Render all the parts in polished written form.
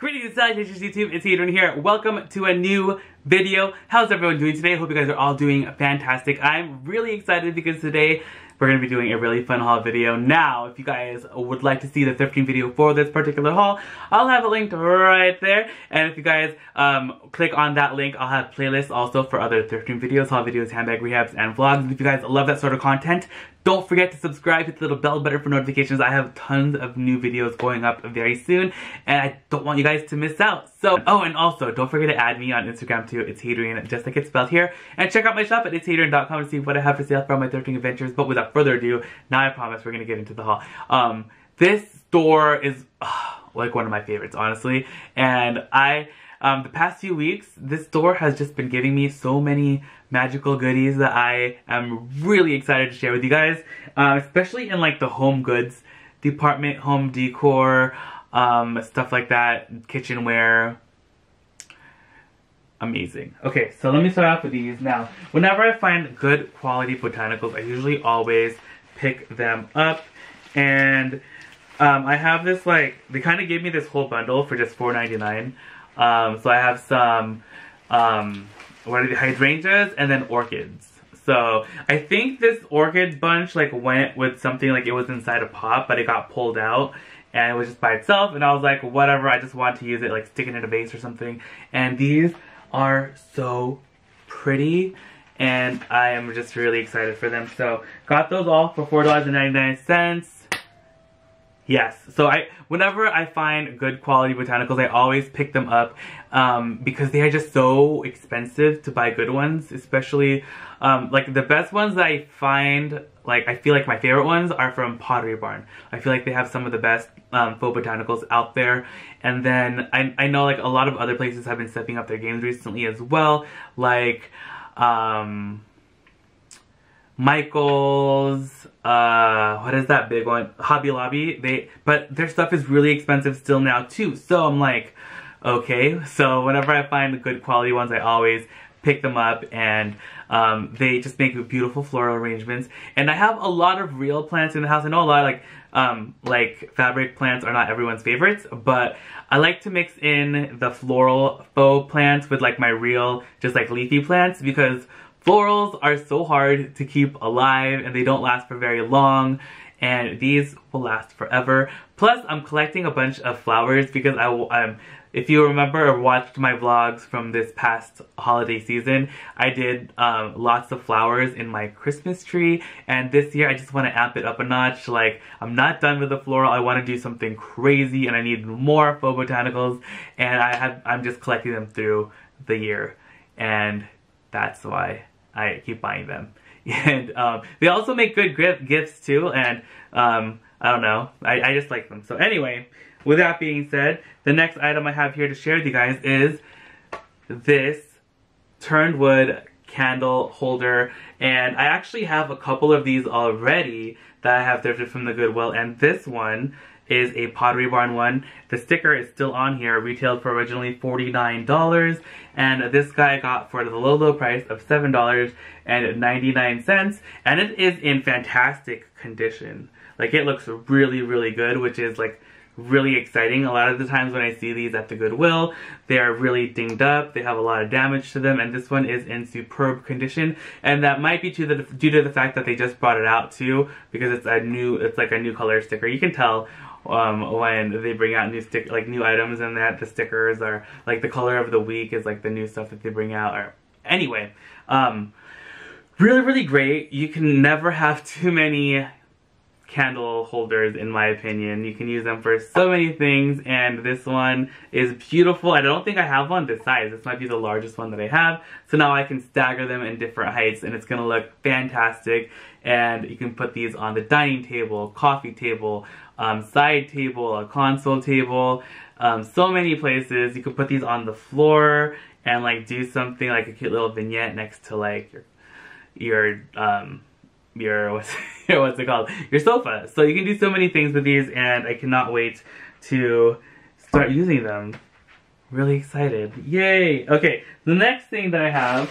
Greetings, salutations YouTube, it's Hadrian here. Welcome to a new video. How's everyone doing today? I hope you guys are all doing fantastic. I'm really excited because today we're going to be doing a really fun haul video. Now, if you guys would like to see the thrifting video for this particular haul, I'll have it linked right there. And if you guys click on that link, I'll have playlists also for other thrifting videos, haul videos, handbag rehabs, and vlogs. And if you guys love that sort of content, don't forget to subscribe, hit the little bell button for notifications. I have tons of new videos going up very soon, and I don't want you guys to miss out. So, oh, and also, don't forget to add me on Instagram too. It's Hadrian, just like it's spelled here. And check out my shop at itsHadrian.com to see what I have for sale for my thrifting adventures. But without further ado, now I promise we're gonna get into the haul. This store is like one of my favorites, honestly. And the past few weeks, this store has just been giving me so many magical goodies that I am really excited to share with you guys. Especially in like the home goods department, home decor, stuff like that, kitchenware. Amazing. Okay, so let me start off with these. Now, whenever I find good quality botanicals, I usually always pick them up. And I have this, like, they kind of gave me this whole bundle for just $4.99. So I have some, what are the hydrangeas and then orchids. So I think this orchid bunch like went with something like it was inside a pot, but it got pulled out and it was just by itself. And I was like, whatever, I just want to use it, like stick it in a vase or something. And these are so pretty and I am just really excited for them. So got those all for $4.99. Yes, so whenever I find good quality botanicals, I always pick them up because they are just so expensive to buy good ones, especially like the best ones that I find, like I feel like my favorite ones are from Pottery Barn. I feel like they have some of the best faux botanicals out there. And then I know like a lot of other places have been stepping up their games recently as well, like Michael's, what is that big one? Hobby Lobby. But their stuff is really expensive still now too. So I'm like, okay. So whenever I find the good quality ones, I always pick them up, and they just make beautiful floral arrangements. And I have a lot of real plants in the house. I know a lot of like fabric plants are not everyone's favorites, but I like to mix in the floral faux plants with like my real just like leafy plants, because florals are so hard to keep alive and they don't last for very long, and these will last forever. Plus, I'm collecting a bunch of flowers because if you remember or watched my vlogs from this past holiday season, I did lots of flowers in my Christmas tree, and this year I just want to amp it up a notch. Like, I'm not done with the floral, I want to do something crazy and I need more faux botanicals, and I'm just collecting them through the year, and that's why I keep buying them. And they also make good gifts too, and I don't know, I just like them. So anyway, with that being said, the next item I have here to share with you guys is this turned wood candle holder. And I actually have a couple of these already that I have thrifted from the Goodwill, and this one is a Pottery Barn one. The sticker is still on here, retailed for originally $49, and this guy got for the low price of $7.99, and it is in fantastic condition. Like, it looks really, really good, which is like really exciting. A lot of the times when I see these at the Goodwill, they are really dinged up, they have a lot of damage to them, and this one is in superb condition. And that might be due to the fact that they just brought it out too, because it's like a new color sticker. You can tell when they bring out new items, and that the stickers are like the color of the week is like the new stuff that they bring out. Or anyway, really, really great. You can never have too many candle holders, in my opinion. You can use them for so many things, and this one is beautiful. I don't think I have one this size. This might be the largest one that I have, so now I can stagger them in different heights and it's gonna look fantastic. And you can put these on the dining table, coffee table, side table, a console table, so many places. You could put these on the floor and like do something like a cute little vignette next to like your what's it called? Your sofa. So you can do so many things with these, and I cannot wait to start using them. Really excited. Yay! Okay, the next thing that I have,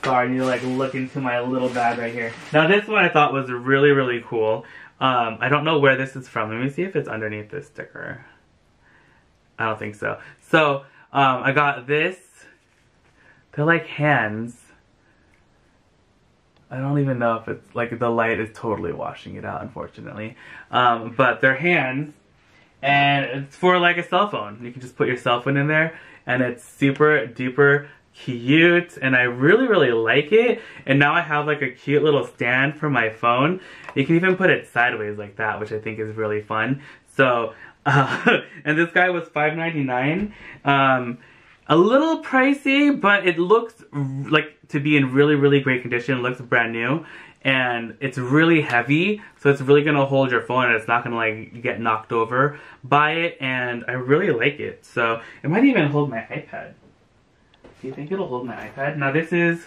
sorry, I need to like look into my little bag right here. Now this one I thought was really, really cool. I don't know where this is from. Let me see if it's underneath this sticker. I don't think so. So, I got this. They're like hands. I don't even know if it's, like, the light is totally washing it out, unfortunately. But they're hands, and it's for, like, a cell phone. You can just put your cell phone in there, and it's super duper cute, and I really, really like it. And now I have, like, a cute little stand for my phone. You can even put it sideways like that, which I think is really fun. So, and this guy was $5.99. A little pricey, but it looks like to be in really, really great condition. It looks brand new, and it's really heavy, so it's really gonna hold your phone, and it's not gonna like get knocked over by it. And I really like it. So it might even hold my iPad. Do you think it'll hold my iPad? Now this is,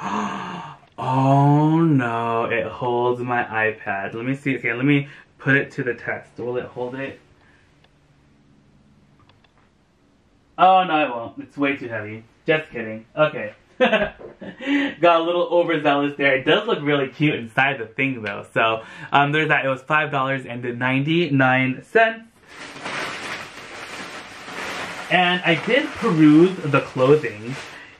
oh no, it holds my iPad. Let me see. Okay, let me put it to the test. Will it hold it? Oh, no, it won't. It's way too heavy. Just kidding. Okay. Got a little overzealous there. It does look really cute inside the thing, though. So, there's that. It was $5.99. And I did peruse the clothing,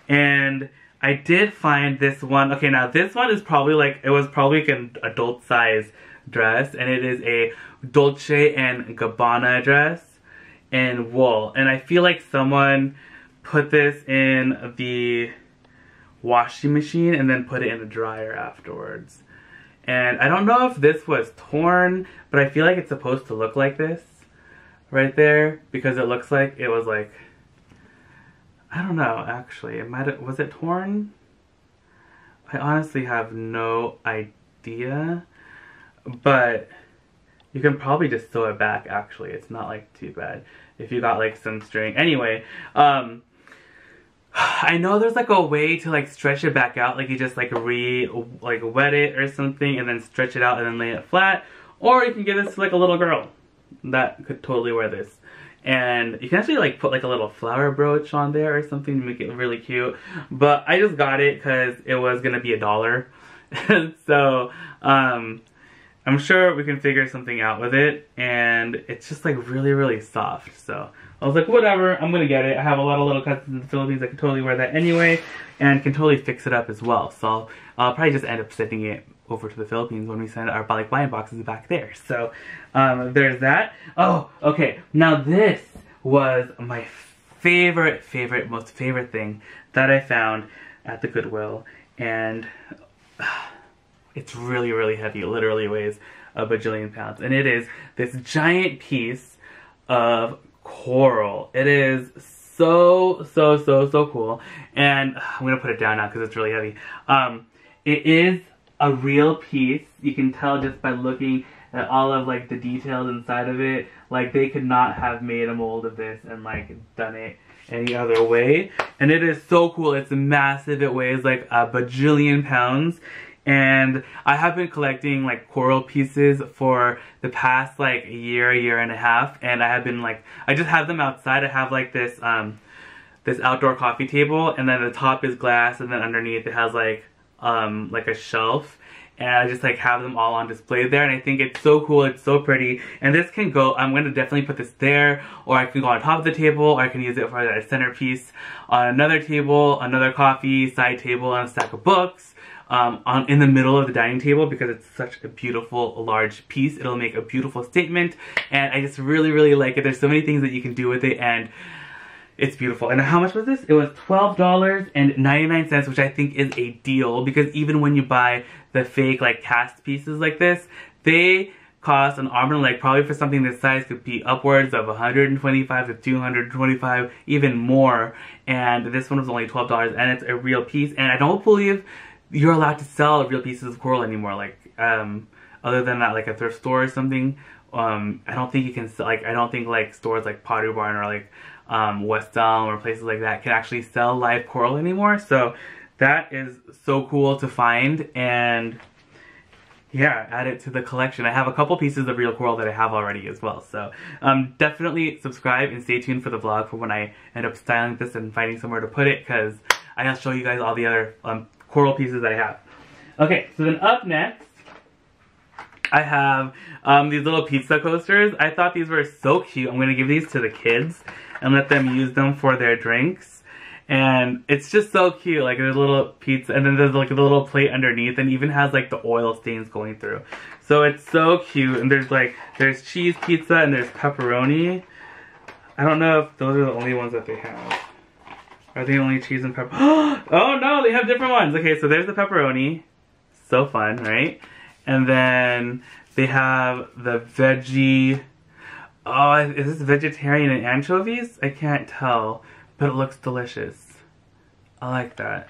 and I did find this one. Okay, now this one is probably like, it was probably like an adult size dress, and it is a Dolce & Gabbana dress in wool. And I feel like someone put this in the washing machine and then put it in the dryer afterwards. And I don't know if this was torn, but I feel like it's supposed to look like this right there, because it looks like it was like, I don't know, actually. It might have, was it torn? I honestly have no idea, but you can probably just sew it back, actually. It's not like too bad if you got like some string. Anyway, I know there's like a way to like stretch it back out, like you just like wet it or something and then stretch it out and then lay it flat. Or you can give this to like a little girl that could totally wear this. And you can actually like put like a little flower brooch on there or something to make it really cute. But I just got it because it was gonna be $1. So, I'm sure we can figure something out with it, and it's just like really, really soft. So I was like, whatever, I'm gonna get it. I have a lot of little cousins in the Philippines. I can totally wear that anyway, and can totally fix it up as well. So I'll probably just end up sending it over to the Philippines when we send our like buying boxes back there. So there's that. Oh, okay. Now this was my most favorite thing that I found at the Goodwill, and it's really, really heavy. It literally weighs a bajillion pounds. And it is this giant piece of coral. It is so cool. And I'm going to put it down now because it's really heavy. It is a real piece. You can tell just by looking at all of like the details inside of it. Like they could not have made a mold of this and like done it any other way. And it is so cool. It's massive. It weighs like a bajillion pounds. And I have been collecting like coral pieces for the past like year and a half, and I have been like, I just have them outside. I have like this this outdoor coffee table, and then the top is glass, and then underneath it has like a shelf, and I just like have them all on display there, and I think it's so cool. It's so pretty, and this can go, I'm going to definitely put this there, or I can go on top of the table, or I can use it for a centerpiece on another table, another coffee side table, and a stack of books. In the middle of the dining table, because it's such a beautiful large piece. It'll make a beautiful statement, and I just really, really like it. There's so many things that you can do with it, and it's beautiful. And how much was this? It was $12.99, which I think is a deal, because even when you buy the fake like cast pieces like this, they cost an arm and a leg. Probably for something this size could be upwards of $125 to $225, even more. And this one was only $12, and it's a real piece. And I don't believe you're allowed to sell real pieces of coral anymore, like other than that, like a thrift store or something. I don't think you can sell, like I don't think like stores like Pottery Barn or like West Elm or places like that can actually sell live coral anymore. So that is so cool to find, and yeah, add it to the collection. I have a couple pieces of real coral that I have already as well. So definitely subscribe and stay tuned for the vlog for when I end up styling this and finding somewhere to put it, because I'll show you guys all the other coral pieces I have. Okay, so then up next, I have these little pizza coasters. I thought these were so cute. I'm going to give these to the kids and let them use them for their drinks. And it's just so cute. Like there's a little pizza and then there's like a little plate underneath and even has like the oil stains going through. So it's so cute. And there's cheese pizza and there's pepperoni. I don't know if those are the only ones that they have. Are they only cheese and pepper? Oh no, they have different ones. Okay, so there's the pepperoni. So fun, right? And then they have the veggie. Oh, is this vegetarian and anchovies? I can't tell, but it looks delicious. I like that.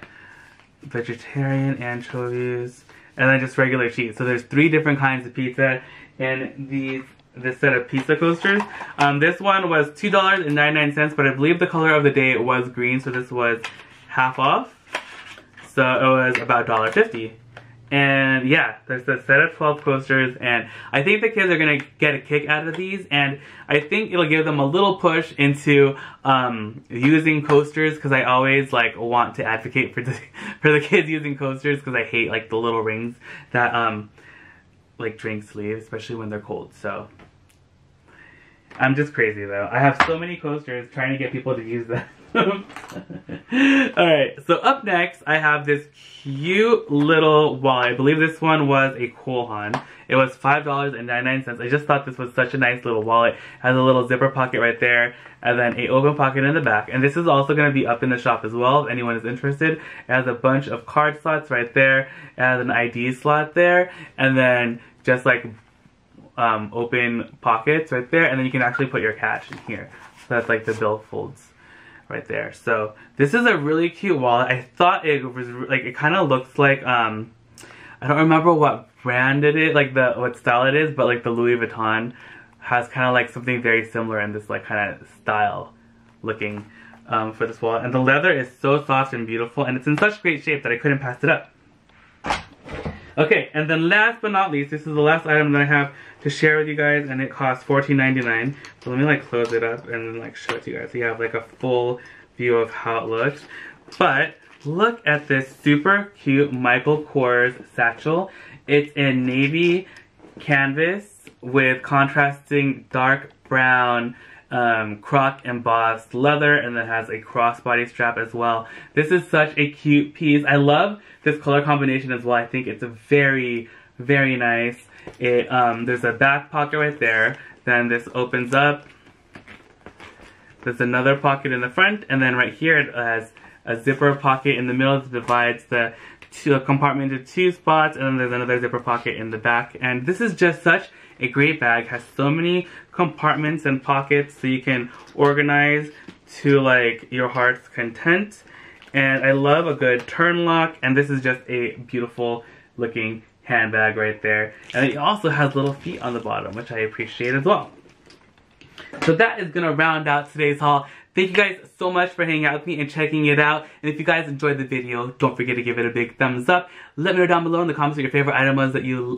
Vegetarian anchovies. And then just regular cheese. So there's 3 different kinds of pizza in this set of pizza coasters. This one was $2.99, but I believe the color of the day was green, so this was half off. So it was about $1.50. And yeah, there's a set of 12 coasters, and I think the kids are gonna get a kick out of these, and I think it'll give them a little push into using coasters, because I always like want to advocate for the kids using coasters, because I hate like the little rings that like drinks leave, especially when they're cold. So I'm just crazy though. I have so many coasters trying to get people to use them. Alright, so up next I have this cute little wallet. I believe this one was a Kohlhan. It was $5.99. I just thought this was such a nice little wallet. It has a little zipper pocket right there and then an open pocket in the back. And this is also going to be up in the shop as well if anyone is interested. It has a bunch of card slots right there. It has an ID slot there. And then just like open pockets right there. And then you can actually put your cash in here. So that's like the bill folds right there. So this is a really cute wallet. I thought it was like, it kind of looks like I don't remember what brand it is, like what style it is, but like the Louis Vuitton has kind of like something very similar in this like kind of style looking for this wallet. And the leather is so soft and beautiful, and it's in such great shape that I couldn't pass it up. Okay, and then last but not least, this is the last item that I have to share with you guys, and it costs $14.99. So let me like close it up and then like show it to you guys so you have like a full view of how it looks. But look at this super cute Michael Kors satchel. It's in navy canvas with contrasting dark brown croc embossed leather, and then has a crossbody strap as well. This is such a cute piece. I love this color combination as well. I think it's a very, very nice. There's a back pocket right there. Then this opens up. There's another pocket in the front, and then right here it has a zipper pocket in the middle that divides the compartment into 2 spots, and then there's another zipper pocket in the back. And this is just such a great bag. Has so many compartments and pockets so you can organize to like your heart's content. And I love a good turn lock, and this is just a beautiful looking handbag right there. And it also has little feet on the bottom, which I appreciate as well. So that is gonna round out today's haul. Thank you guys so much for hanging out with me and checking it out. And if you guys enjoyed the video, don't forget to give it a big thumbs up. Let me know down below in the comments what your favorite item was that you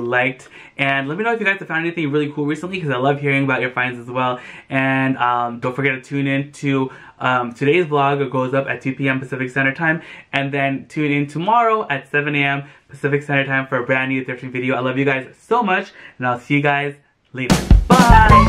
liked. And let me know if you guys have found anything really cool recently, because I love hearing about your finds as well. And don't forget to tune in to today's vlog. It goes up at 2 p.m. Pacific Standard Time. And then tune in tomorrow at 7 a.m. Pacific Standard Time for a brand new thrifting video. I love you guys so much, and I'll see you guys later. Bye!